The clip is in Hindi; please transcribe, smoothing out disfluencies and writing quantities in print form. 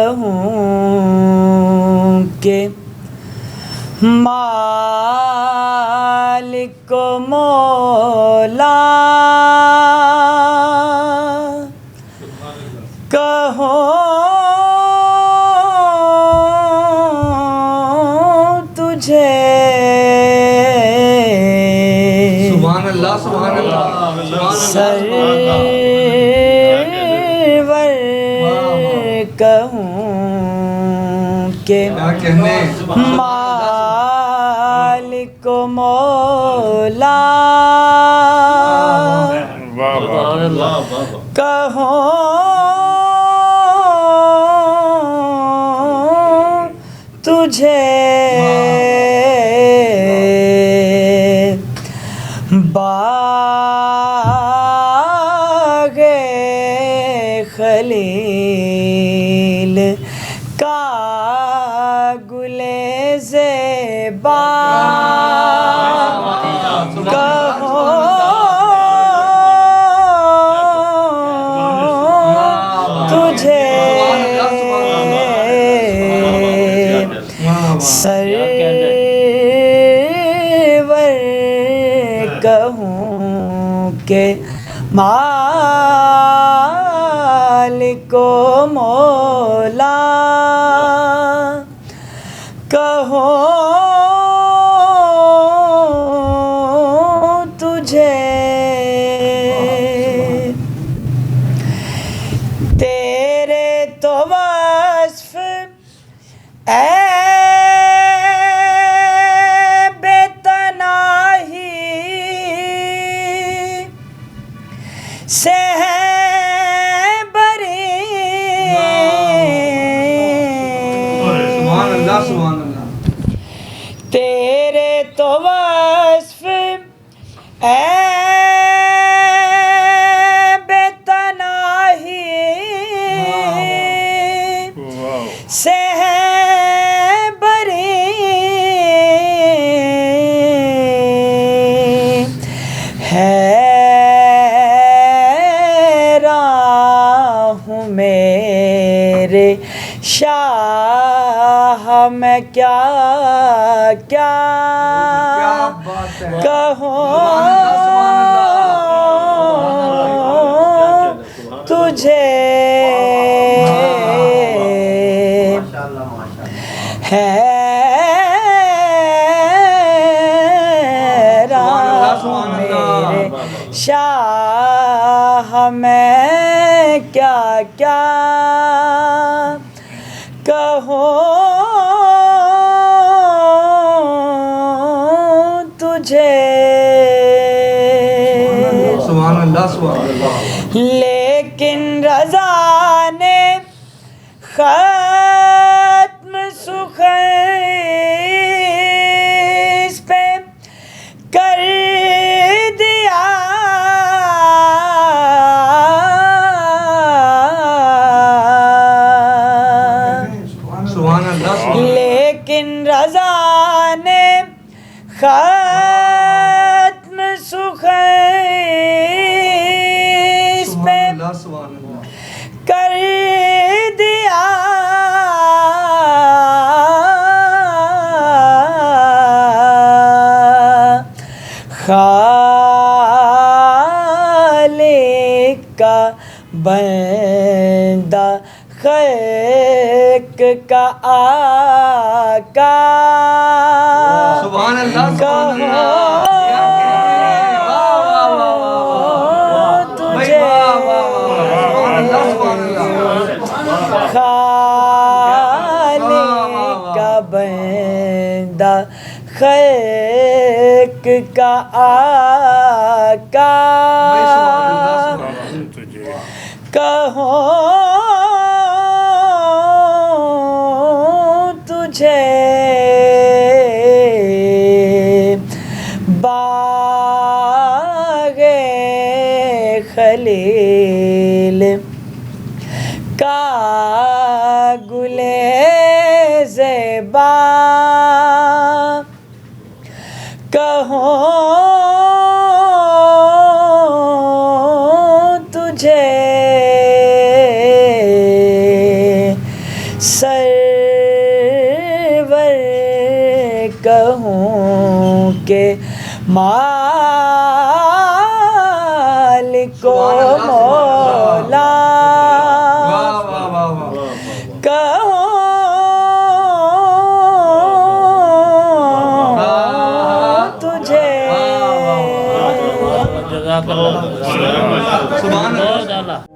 कहूँ के मालिक मौला कहूँ तुझे सुभान अल्लाह सुभान अल्लाह सरवर कहूँ के मालिक मौला कहूँ तुझे बाग़े खलील का गुले ज़ेबा तुझे सरवर कहूँ के मालिक मौला कहूँ तुझे तेरे तो वस्फ बेतनाही से है बरी सुभान अल्लाह सुभान अल्लाह तेरे तो वस्फ बेतनाही से है बरी हैरान हूँ मेरे शाह मैं क्या क्या कहूँ तुझे हैरान मेरे शाह मैं क्या क्या कहूँ तुझे सुभान अल्लाह सुभान अल्लाह लेकिन रज़ा ने ख़त्म सुख़ैस पे कर दिया सुभान अल्लाह लेकिन रज़ा ने ख़त्म सुख़ैस पे सुभान अल्लाह कर दिया खालिक का बंदा खल्क का आका सुभान अल्लाह सुभान खालिक का बंदा खल्क का आका कहूँ तुझे बाग़े खलील का गुले ज़ेबा कहूँ तुझे के मालिक को मौला वाह वाह वाह वाह कहो तुझे सुभान अल्लाह।